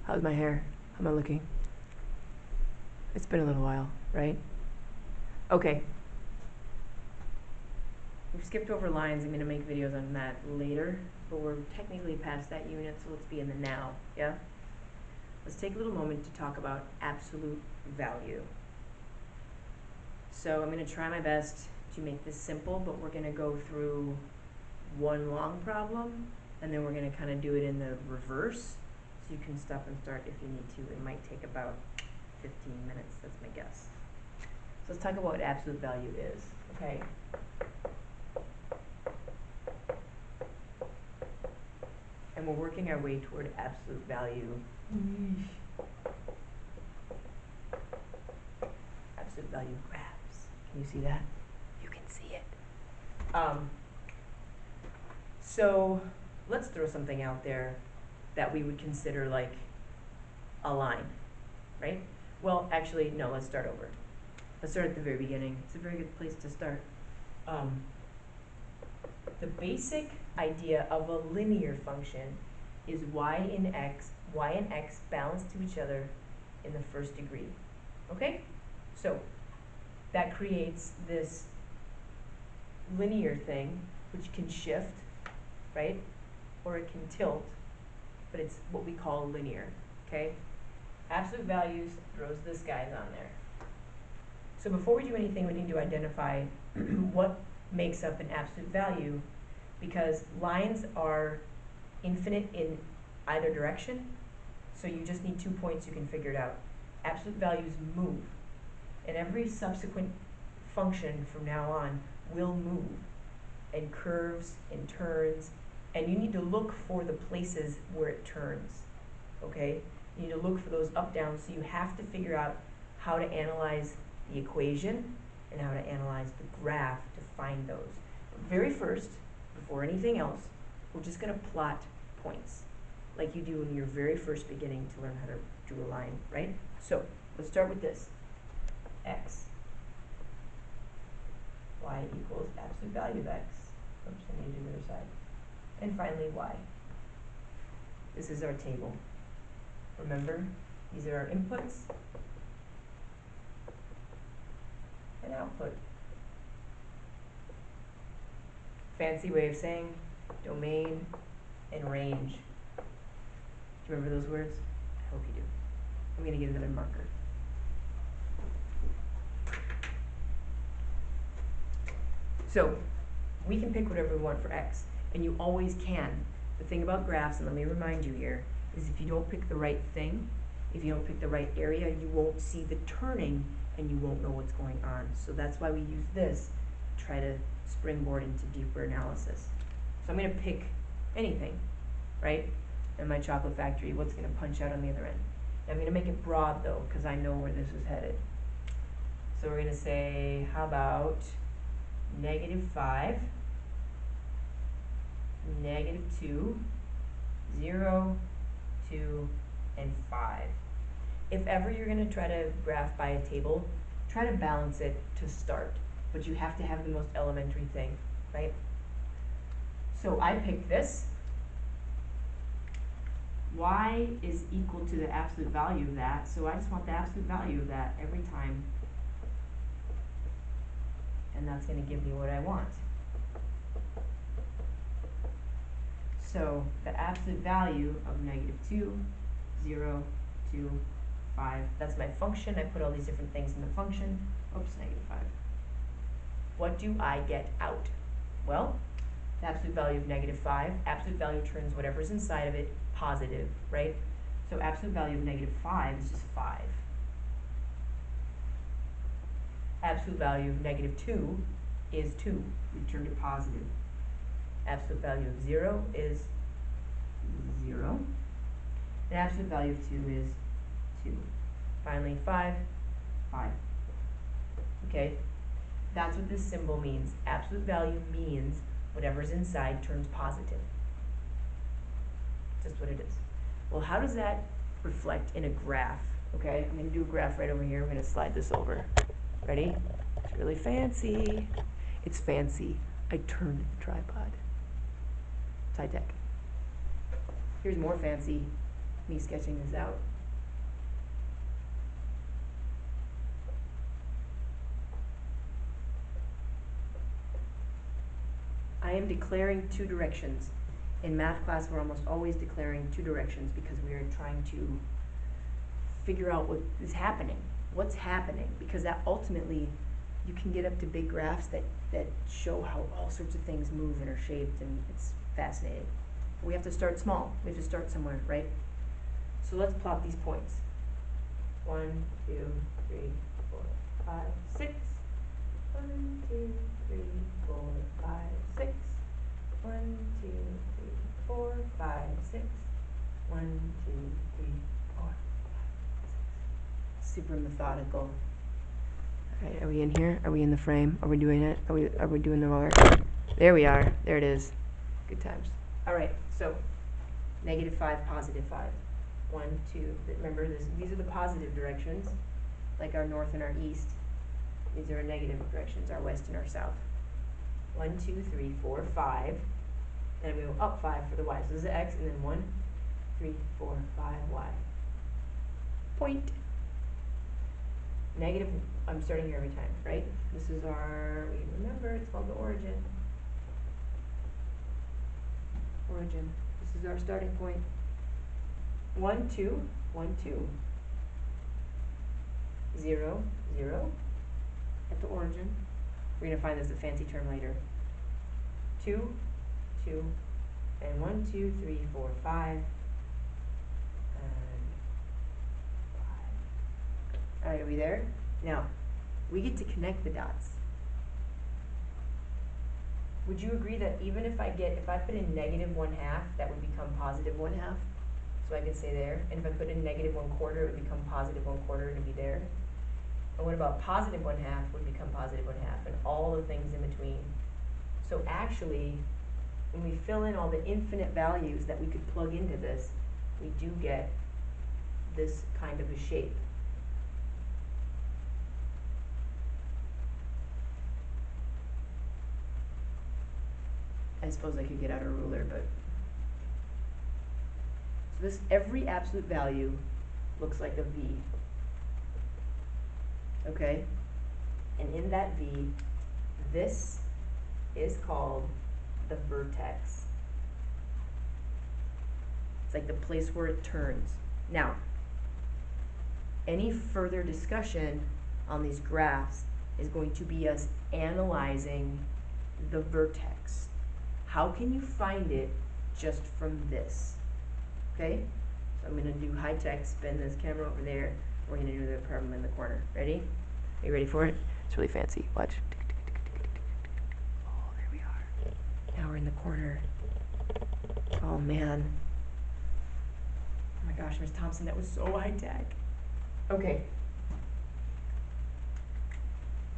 How's my hair? How am I looking? It's been a little while, right? Okay. We've skipped over lines. I'm going to make videos on that later, but we're technically past that unit, so let's be in the now, yeah? Let's take a little moment to talk about absolute value. So I'm going to try my best to make this simple, but we're going to go through one long problem, and then we're going to kind of do it in the reverse, so you can stop and start if you need to. It might take about 15 minutes, that's my guess. So let's talk about what absolute value is, okay? And we're working our way toward absolute value. Absolute value graphs. Can you see that? You can see it. So let's throw something out there that we would consider like a line, right? Well, actually, no, let's start over. Let's start at the very beginning. It's a very good place to start. The basic idea of a linear function is y and x balance to each other in the first degree. Okay? So that creates this linear thing which can shift, right? Or it can tilt, but it's what we call linear. Okay? Absolute values throws this guy's on there. So before we do anything, we need to identify what makes up an absolute value, because lines are infinite in either direction, so you just need 2 points, you can figure it out. Absolute values move, and every subsequent function from now on will move, and curves and turns, and you need to look for the places where it turns, okay? You need to look for those up, down, so you have to figure out how to analyze the equation and how to analyze the graph to find those. Very first, before anything else, we're just going to plot points like you do in your very first beginning to learn how to draw a line, right? So let's start with this. X. Y equals absolute value of x. Oops, I need to do the other side. And finally, y. This is our table. Remember, these are our inputs and output. Fancy way of saying domain and range. Do you remember those words? I hope you do. I'm going to get another marker. So we can pick whatever we want for x, and you always can. The thing about graphs, and let me remind you here, is if you don't pick the right thing, if you don't pick the right area, you won't see the turning and you won't know what's going on. So that's why we use this to try to springboard into deeper analysis. So I'm going to pick anything, right? In my chocolate factory, what's going to punch out on the other end? Now I'm going to make it broad though, because I know where this is headed. So we're going to say, how about -5, -2, 0, 2, and 5. If ever you're going to try to graph by a table, try to balance it to start, but you have to have the most elementary thing, right? So I picked this. Y is equal to the absolute value of that, so I just want the absolute value of that every time, and that's going to give me what I want. So the absolute value of -2, 0, 2, 5, that's my function. I put all these different things in the function. Oops, -5. What do I get out? Well, the absolute value of -5, absolute value turns whatever's inside of it positive, right? So absolute value of -5 is just 5. Absolute value of -2 is 2. We turned it positive. Absolute value of 0 is 0. And absolute value of 2 is 2. Finally, 5, 5. Okay? That's what this symbol means. Absolute value means whatever's inside turns positive. Just what it is. Well, how does that reflect in a graph? Okay, I'm going to do a graph right over here. I'm going to slide this over. Ready? It's really fancy. It's fancy. I turned the tripod. It's high tech. Here's more fancy. me sketching this out. I am declaring two directions. In math class, we're almost always declaring two directions because we are trying to figure out what is happening. What's happening? Because that ultimately, you can get up to big graphs that show how all sorts of things move and are shaped, and it's fascinating. But we have to start small. We have to start somewhere, right? So let's plot these points. 1, 2, 3, 4, 5, 6. 1, 2, 3, 4, 5, 6. 1, 2, 3, 4, 5, 6. 1, 2, 3, 4, 5, 6. Super methodical. All right, are we in here? Are we in the frame? Are we doing it? Are we doing the work? There we are. There it is. Good times. All right. So, -5, +5. 1, 2. Remember, these are the positive directions, like our north and our east. These are our negative directions, our west and our south. 1, 2, 3, 4, 5. And we go up 5 for the y. So this is x, and then 1, 3, 4, 5, y. Point. Negative, I'm starting here every time, right? This is our, we remember, it's called the origin. Origin. This is our starting point. 1, 2, 1, 2. 0, 0. At the origin. We're going to find this a fancy term later. 2, 2, and 1, 2, 3, 4, 5, and 5. All right, are we there? Now, we get to connect the dots. Would you agree that even if I put in -1/2, that would become +1/2? So I could say there. And if I put in -1/4, it would become +1/4 and be there. And what about +1/2 would become +1/2, and all the things in between. So actually, when we fill in all the infinite values that we could plug into this, we do get this kind of a shape. I suppose I could get out a ruler, but so this, every absolute value looks like a V. Okay? And in that V, this is called the vertex. It's like the place where it turns. Now, any further discussion on these graphs is going to be us analyzing the vertex. How can you find it just from this? Okay? So I'm going to do high tech, spin this camera over there. We're going to do the problem in the corner. Ready? Are you ready for it? It's really fancy. Watch. Oh, there we are. Now we're in the corner. Oh, man. Oh my gosh, Miss Thompson, that was so high tech. Okay.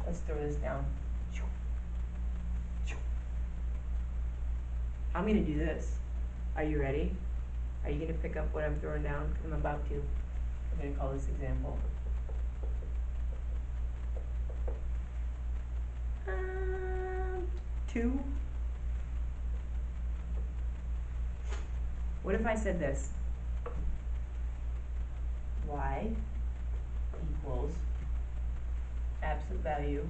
Let's throw this down. I'm going to do this. Are you ready? Are you going to pick up what I'm throwing down? Because I'm about to. I'm going to call this example. 2. What if I said this? Y equals absolute value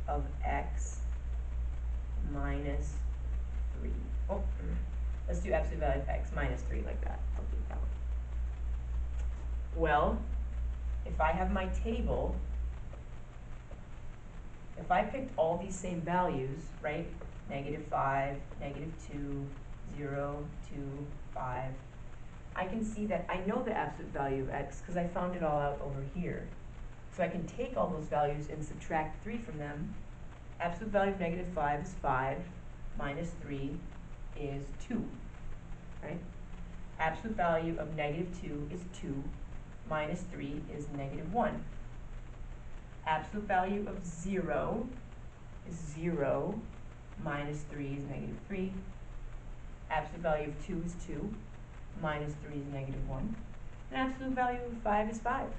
of x minus 3. Oh, let's do absolute value of x minus 3 like that. I'll do it that way. Well, if I have my table, if I picked all these same values, right? -5, -2, 0, 2, 5. I can see that I know the absolute value of x because I found it all out over here. So I can take all those values and subtract 3 from them. Absolute value of -5 is 5, minus 3 is 2, right? Absolute value of -2 is 2, minus 3 is -1. Absolute value of 0 is 0, minus 3 is -3. Absolute value of 2 is 2, minus 3 is -1. And absolute value of 5 is 5,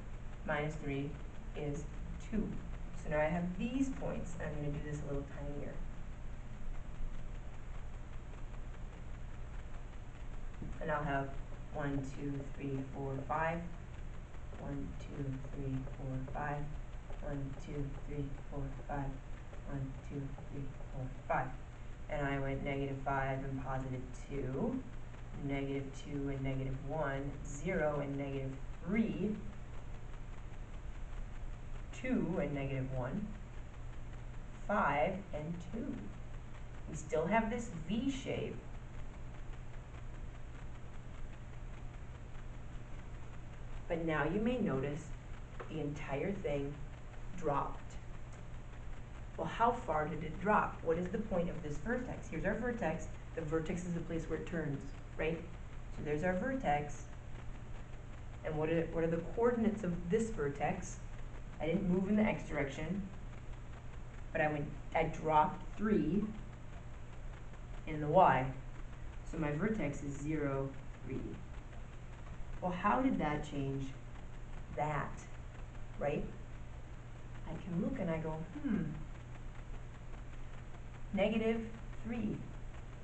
minus 3 is 2. So now I have these points, and I'm going to do this a little tinier. And I'll have 1, 2, 3, 4, 5. 1, 2, 3, 4, 5. 1, 2, 3, 4, 5. 1, 2, 3, 4, 5. And I went -5 and +2, -2 and -1, 0 and -3, 2 and -1, 5 and 2. We still have this V shape. But now you may notice the entire thing dropped. Well, how far did it drop? What is the point of this vertex? Here's our vertex. The vertex is the place where it turns, right? So there's our vertex. And what are the coordinates of this vertex? I didn't move in the x direction, but I dropped 3 in the y. So my vertex is 0, 3. Well, how did that change that, right? I can look and I go, -3.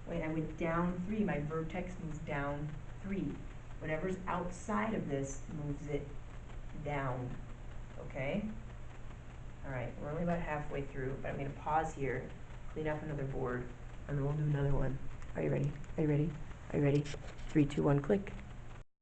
Wait, I went down 3. My vertex moved down 3. Whatever's outside of this moves it down, okay? All right, we're only about halfway through, but I'm going to pause here, clean up another board, and then we'll do another one. Are you ready? Are you ready? Are you ready? 3, 2, 1, click.